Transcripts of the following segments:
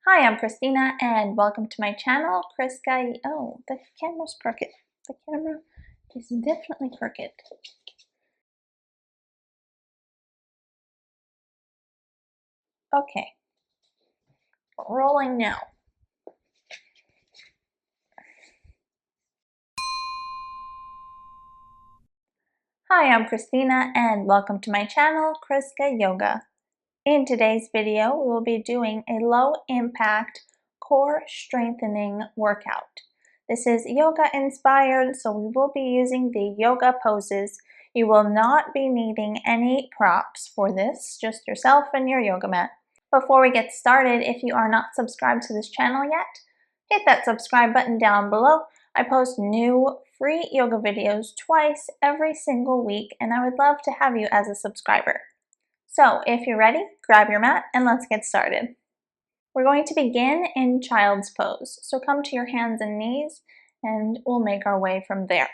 Hi, I'm Christina and welcome to my channel, Oh, the camera's crooked. The camera is definitely crooked. Okay, rolling now. Hi, I'm Christina and welcome to my channel, Chriskayoga. In today's video, we will be doing a low impact core strengthening workout. This is yoga inspired, so we will be using the yoga poses. You will not be needing any props for this, just yourself and your yoga mat. Before we get started, if you are not subscribed to this channel yet, hit that subscribe button down below. I post new free yoga videos twice every single week, and I would love to have you as a subscriber. So if you're ready, grab your mat and let's get started. We're going to begin in child's pose. So come to your hands and knees and we'll make our way from there.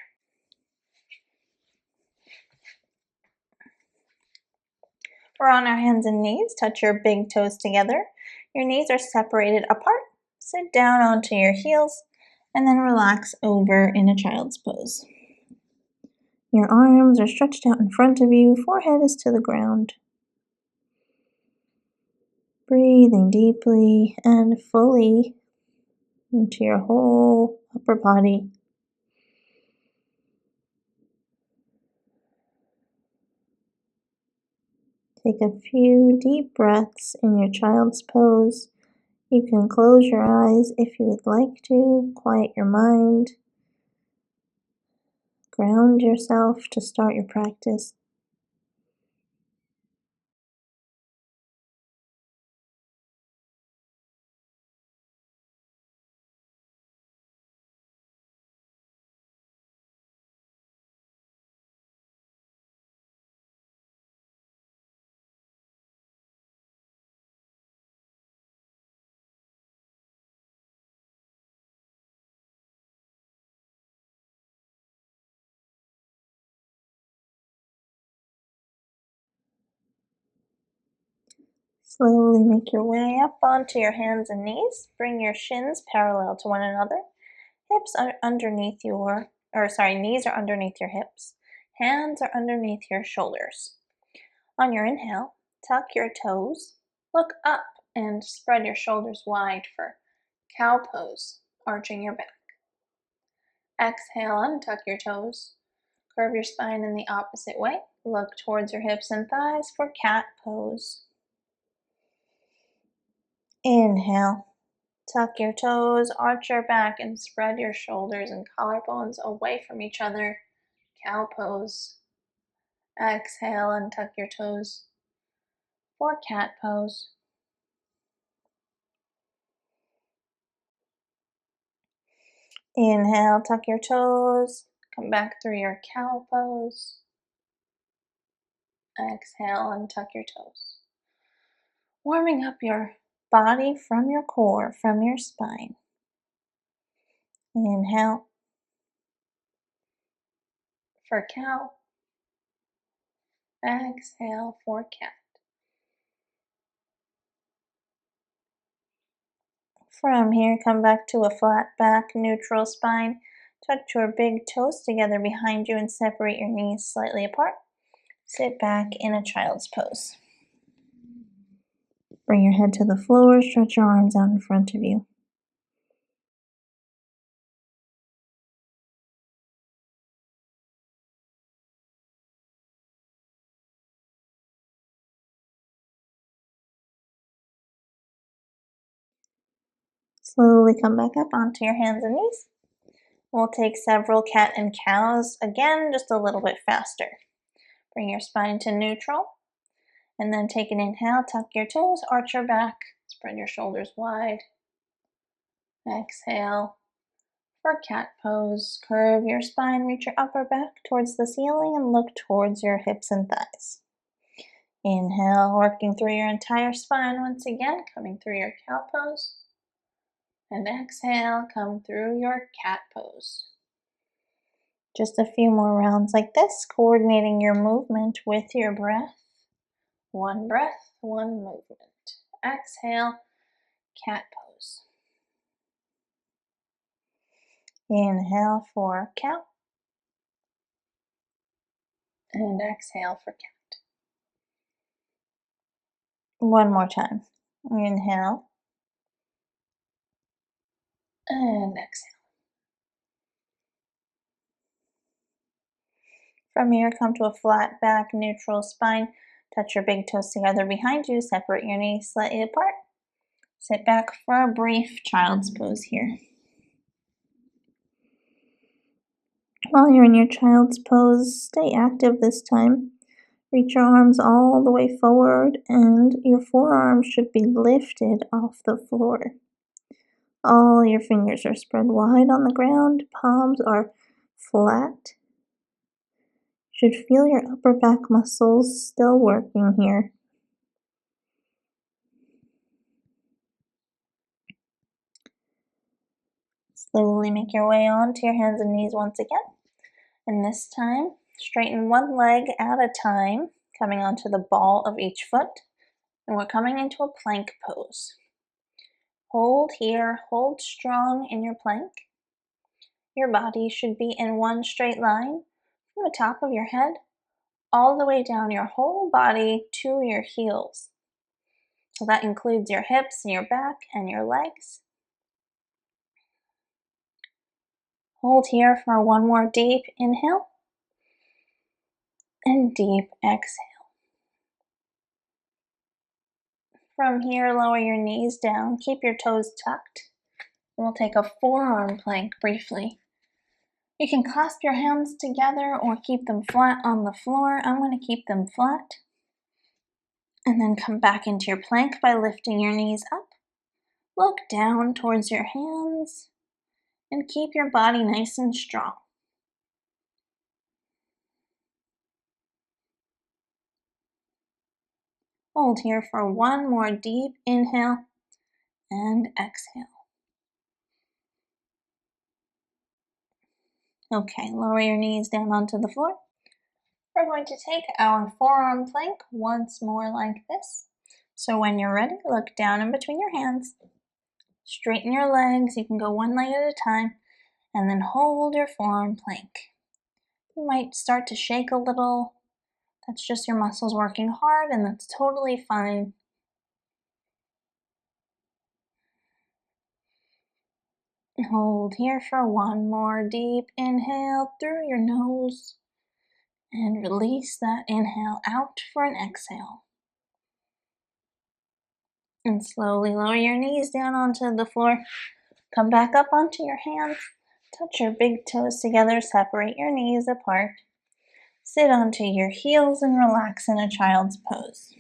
We're on our hands and knees. Touch your big toes together. Your knees are separated apart. Sit down onto your heels and then relax over in a child's pose. Your arms are stretched out in front of you. Forehead is to the ground. Breathing deeply and fully into your whole upper body. Take a few deep breaths in your child's pose. You can close your eyes if you would like to, quiet your mind, ground yourself to start your practice. Slowly make your way up onto your hands and knees. Bring your shins parallel to one another. Hips are underneath knees are underneath your hips. Hands are underneath your shoulders. On your inhale, tuck your toes, look up and spread your shoulders wide for cow pose, arching your back. Exhale, untuck your toes. Curve your spine in the opposite way. Look towards your hips and thighs for cat pose. Inhale. Tuck your toes, arch your back, and spread your shoulders and collarbones away from each other. Cow pose. Exhale and tuck your toes for cat pose. Inhale, tuck your toes. Come back through your cow pose. Exhale and tuck your toes. Warming up your body from your core, from your spine. Inhale for cow. Exhale for cat. From here, come back to a flat back, neutral spine. Tuck your big toes together behind you and separate your knees slightly apart. Sit back in a child's pose. Bring your head to the floor, stretch your arms out in front of you. Slowly come back up onto your hands and knees. We'll take several cat and cows, again, just a little bit faster. Bring your spine to neutral, and then take an inhale, tuck your toes, arch your back, spread your shoulders wide. Exhale for cat pose. Curve your spine, reach your upper back towards the ceiling, and look towards your hips and thighs. Inhale, working through your entire spine once again, coming through your cow pose. And exhale, come through your cat pose. Just a few more rounds like this, coordinating your movement with your breath. One breath, one movement. Exhale, cat pose. Inhale for cow. And exhale for cat. One more time. Inhale. And exhale. From here, come to a flat back, neutral spine. Touch your big toes together behind you. Separate your knees slightly apart. Sit back for a brief child's pose here. While you're in your child's pose, stay active this time. Reach your arms all the way forward and your forearms should be lifted off the floor. All your fingers are spread wide on the ground, palms are flat. You should feel your upper back muscles still working here. Slowly make your way onto your hands and knees once again. And this time, straighten one leg at a time, coming onto the ball of each foot. And we're coming into a plank pose. Hold here, hold strong in your plank. Your body should be in one straight line from the top of your head all the way down your whole body to your heels. So that includes your hips and your back and your legs. Hold here for one more deep inhale and deep exhale. From here, lower your knees down, keep your toes tucked. We'll take a forearm plank briefly. You can clasp your hands together or keep them flat on the floor. I'm going to keep them flat. And then come back into your plank by lifting your knees up. Look down towards your hands and keep your body nice and strong. Hold here for one more deep inhale and exhale. Okay, lower your knees down onto the floor. We're going to take our forearm plank once more like this. So when you're ready, look down in between your hands. Straighten your legs. You can go one leg at a time. And then hold your forearm plank. You might start to shake a little. That's just your muscles working hard, and that's totally fine. Hold here for one more deep inhale through your nose. And release that inhale out for an exhale. And slowly lower your knees down onto the floor. Come back up onto your hands. Touch your big toes together. Separate your knees apart. Sit onto your heels and relax in a child's pose.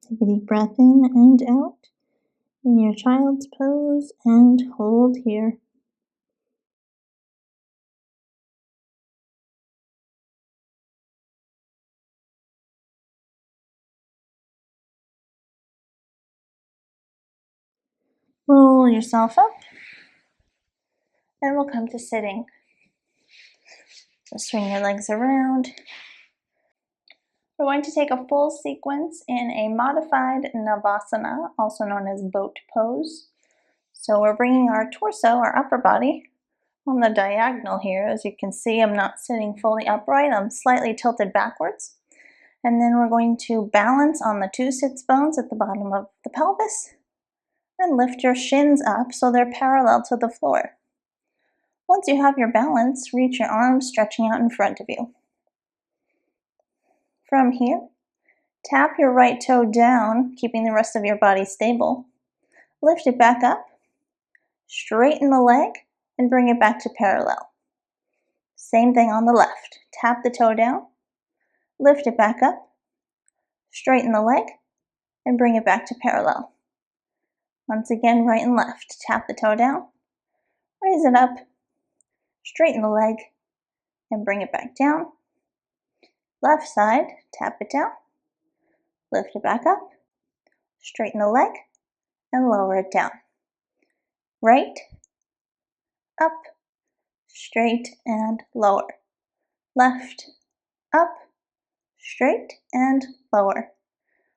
Take a deep breath in and out in your child's pose and hold here. Roll yourself up and we'll come to sitting. So swing your legs around. We're going to take a full sequence in a modified Navasana, also known as boat pose. So we're bringing our torso, our upper body, on the diagonal here. As you can see, I'm not sitting fully upright. I'm slightly tilted backwards. And then we're going to balance on the two sits bones at the bottom of the pelvis and lift your shins up so they're parallel to the floor. Once you have your balance, reach your arms stretching out in front of you. From here, tap your right toe down, keeping the rest of your body stable. Lift it back up, straighten the leg, and bring it back to parallel. Same thing on the left. Tap the toe down, lift it back up, straighten the leg, and bring it back to parallel. Once again, right and left. Tap the toe down, raise it up, straighten the leg, and bring it back down. Left side, tap it down, lift it back up, straighten the leg, and lower it down. Right, up, straight, and lower. Left, up, straight, and lower.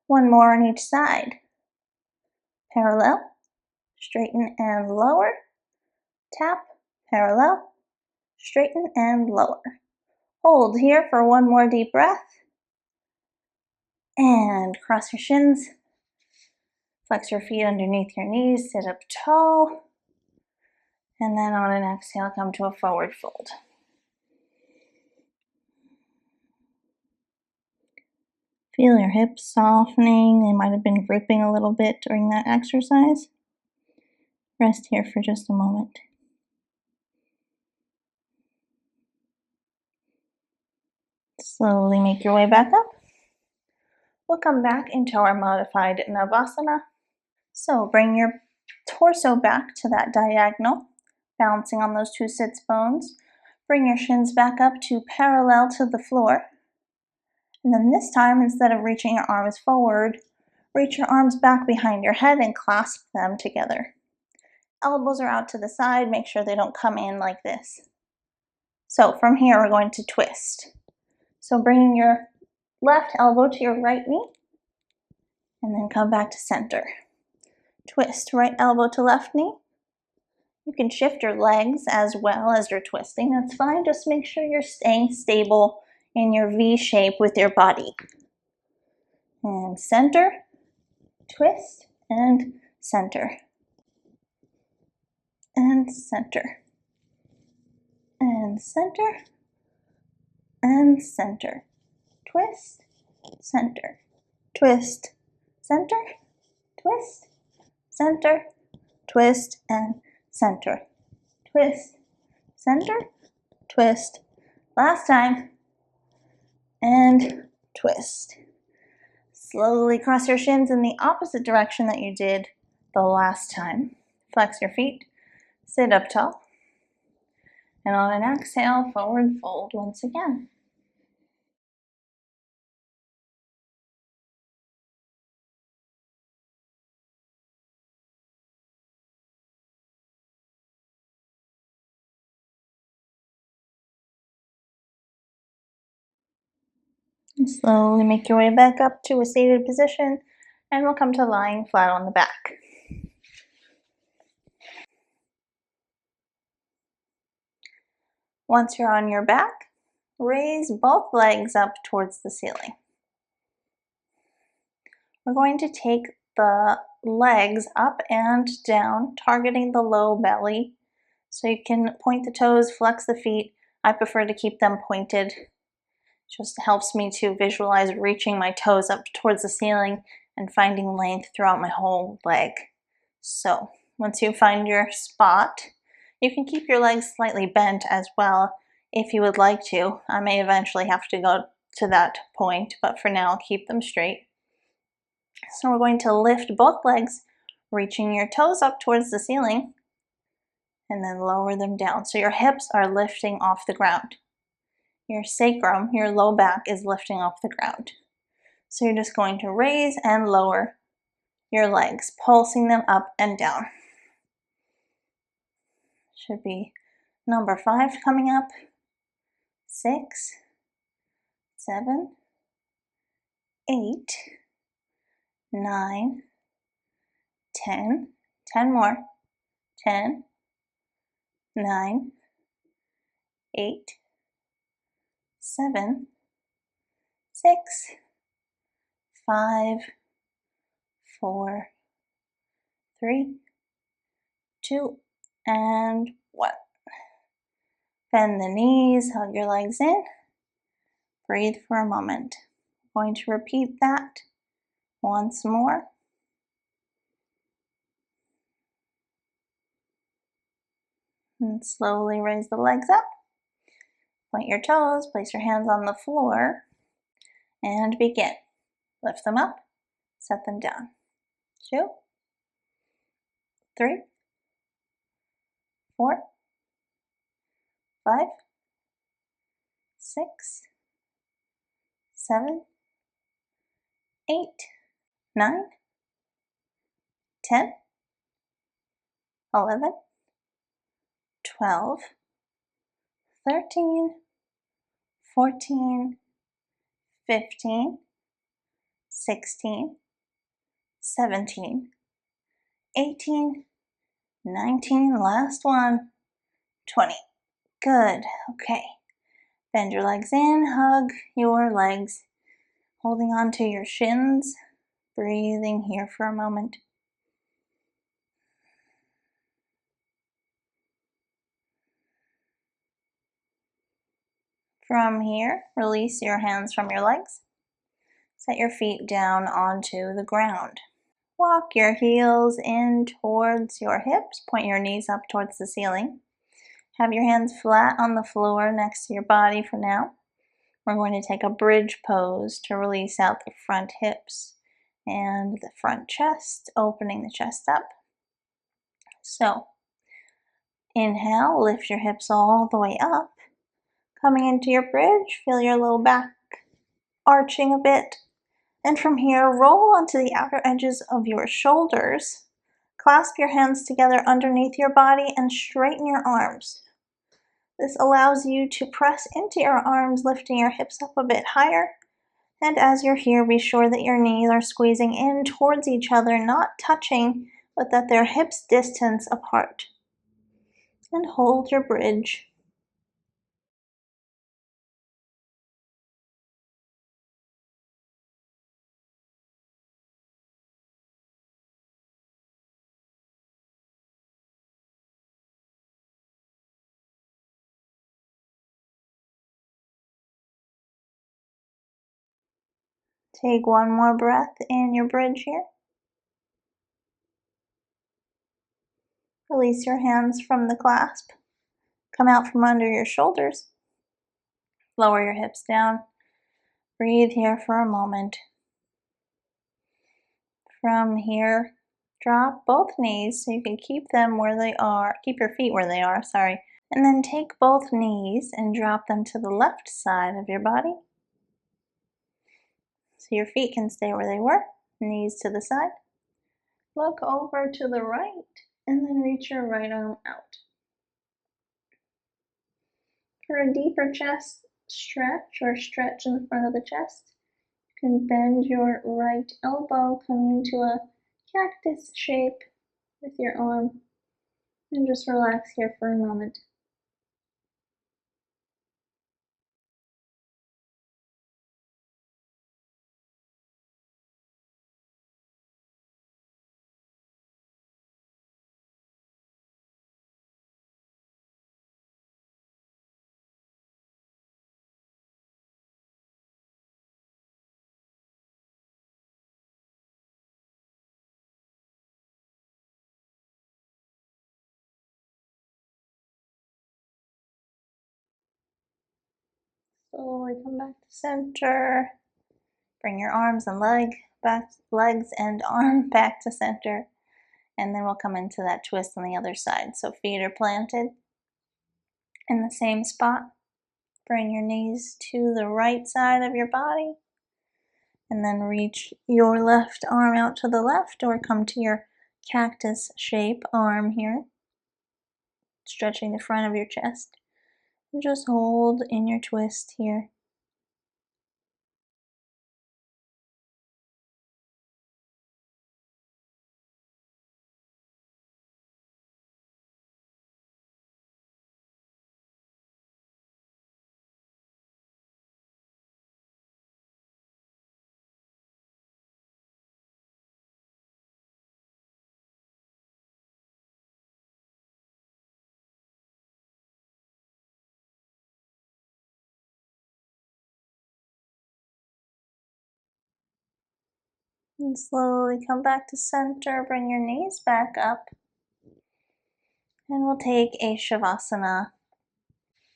One more on each side. parallel, straighten and lower, tap, parallel, straighten and lower. Hold here for one more deep breath. And cross your shins. Flex your feet underneath your knees, sit up tall. And then on an exhale, come to a forward fold. Feel your hips softening. They might have been drooping a little bit during that exercise. Rest here for just a moment. Slowly make your way back up. We'll come back into our modified Navasana. So bring your torso back to that diagonal, balancing on those two sits bones. Bring your shins back up to parallel to the floor. And then this time, instead of reaching your arms forward, reach your arms back behind your head and clasp them together. Elbows are out to the side. Make sure they don't come in like this. So from here, we're going to twist. So bringing your left elbow to your right knee, and then come back to center. Twist, right elbow to left knee. You can shift your legs as well as you're twisting. That's fine. Just make sure you're staying stable in your V shape with your body. And center, twist, and center. And center. And center. And center. Twist, center. Twist, center. Twist, center. Twist, and center. Twist, center. Twist. Last time. And twist. Slowly cross your shins in the opposite direction that you did the last time. Flex your feet, sit up tall, and on an exhale, forward fold once again. And slowly make your way back up to a seated position, and we'll come to lying flat on the back. Once you're on your back, raise both legs up towards the ceiling. We're going to take the legs up and down, targeting the low belly. So you can point the toes, flex the feet. I prefer to keep them pointed. It just helps me to visualize reaching my toes up towards the ceiling and finding length throughout my whole leg. So once you find your spot, you can keep your legs slightly bent as well if you would like to. I may eventually have to go to that point, but for now, keep them straight. So we're going to lift both legs, reaching your toes up towards the ceiling, and then lower them down. So your hips are lifting off the ground. Your sacrum, your low back, is lifting off the ground. So you're just going to raise and lower your legs, pulsing them up and down. Should be number 5 coming up. 6, 7, 8, 9, 10. 10 more. 10, 9, 8, 7, 6, 5, 4, 3, 2, and 1. Bend the knees, hug your legs in. Breathe for a moment. I'm going to repeat that once more. And slowly raise the legs up. Point your toes, place your hands on the floor, and begin. Lift them up, set them down. 2, 3, 4, 5, 6, 7, 8, 9, 10, 11, 12, 13, 14, 15, 16, 17, 18, 19, last one, 20. Good. Okay. Bend your legs in, hug your legs, holding on to your shins, breathing here for a moment. From here, release your hands from your legs. Set your feet down onto the ground. Walk your heels in towards your hips. Point your knees up towards the ceiling. Have your hands flat on the floor next to your body for now. We're going to take a bridge pose to release out the front hips and the front chest, opening the chest up. So, inhale, lift your hips all the way up. Coming into your bridge, feel your low back arching a bit. And from here, roll onto the outer edges of your shoulders. Clasp your hands together underneath your body and straighten your arms. This allows you to press into your arms, lifting your hips up a bit higher. And as you're here, be sure that your knees are squeezing in towards each other, not touching, but that they're hips distance apart. And hold your bridge. Take one more breath in your bridge here. Release your hands from the clasp. Come out from under your shoulders. Lower your hips down. Breathe here for a moment. From here, drop both knees so you can keep them where they are. Keep your feet where they are, sorry. And then take both knees and drop them to the left side of your body. So your feet can stay where they were, knees to the side. Look over to the right and then reach your right arm out. For a deeper chest stretch or stretch in the front of the chest, you can bend your right elbow coming into a cactus shape with your arm and just relax here for a moment. Slowly come back to center. Bring your arms and legs and arm back to center. And then we'll come into that twist on the other side. So feet are planted in the same spot. Bring your knees to the right side of your body. And then reach your left arm out to the left or come to your cactus shape arm here. Stretching the front of your chest. And just hold in your twist here. And slowly come back to center, bring your knees back up. And we'll take a Savasana.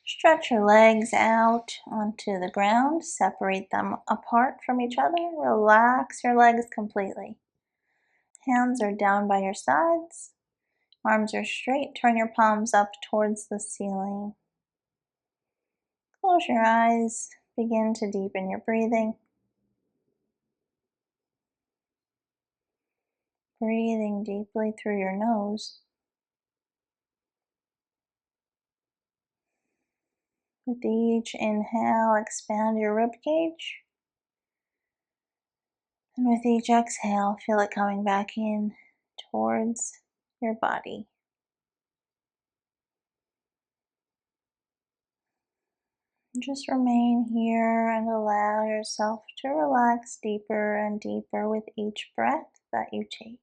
Stretch your legs out onto the ground, separate them apart from each other, relax your legs completely. Hands are down by your sides, arms are straight, turn your palms up towards the ceiling. Close your eyes, begin to deepen your breathing. Breathing deeply through your nose. With each inhale, expand your ribcage. And with each exhale, feel it coming back in towards your body. Just remain here and allow yourself to relax deeper and deeper with each breath that you take.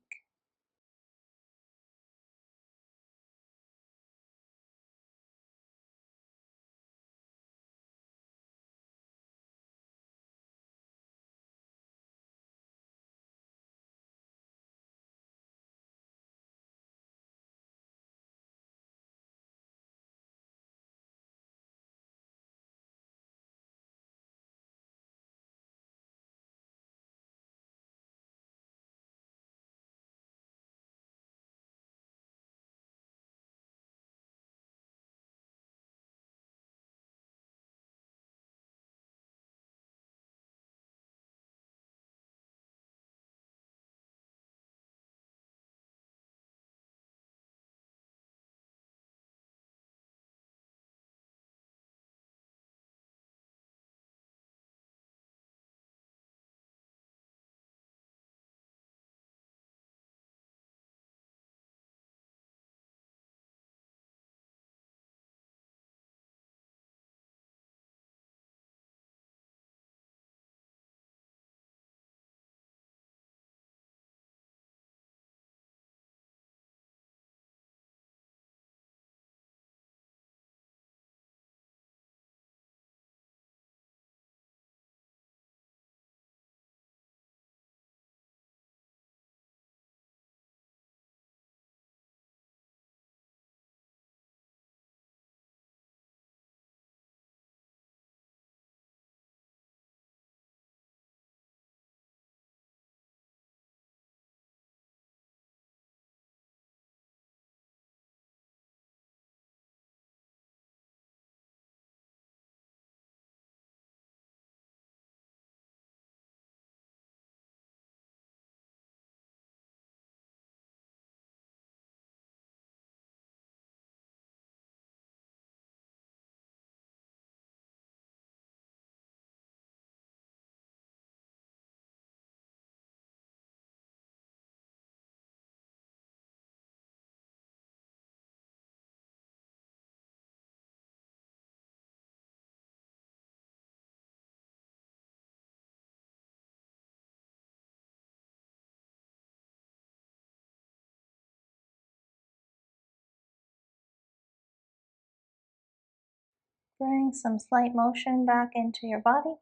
Bring some slight motion back into your body.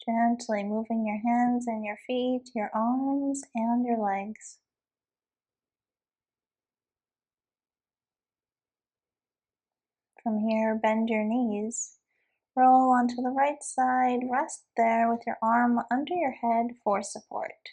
Gently moving your hands and your feet, your arms and your legs. From here, bend your knees. Roll onto the right side, rest there with your arm under your head for support.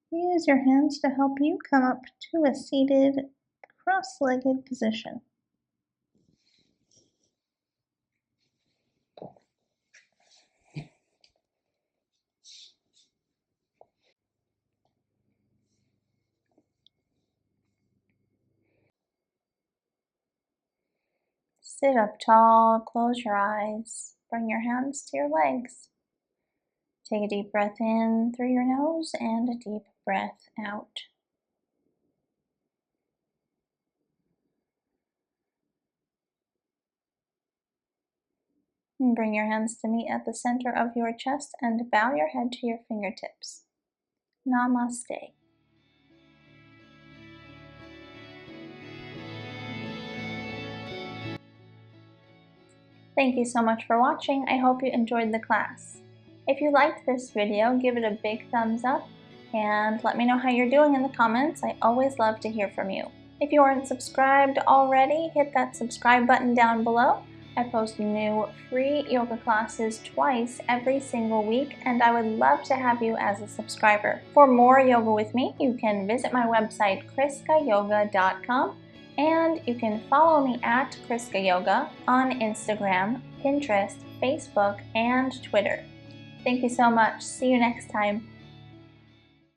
Use your hands to help you come up to a seated, cross-legged position. Sit up tall, close your eyes, bring your hands to your legs. Take a deep breath in through your nose and a deep breath out. And bring your hands to meet at the center of your chest and bow your head to your fingertips. Namaste. Thank you so much for watching. I hope you enjoyed the class. If you liked this video, give it a big thumbs up and let me know how you're doing in the comments. I always love to hear from you. If you aren't subscribed already, hit that subscribe button down below. I post new free yoga classes twice every single week, and I would love to have you as a subscriber. For more yoga with me, you can visit my website chriskayoga.com. And you can follow me at chriskayoga on Instagram, Pinterest, Facebook, and Twitter. Thank you so much. See you next time.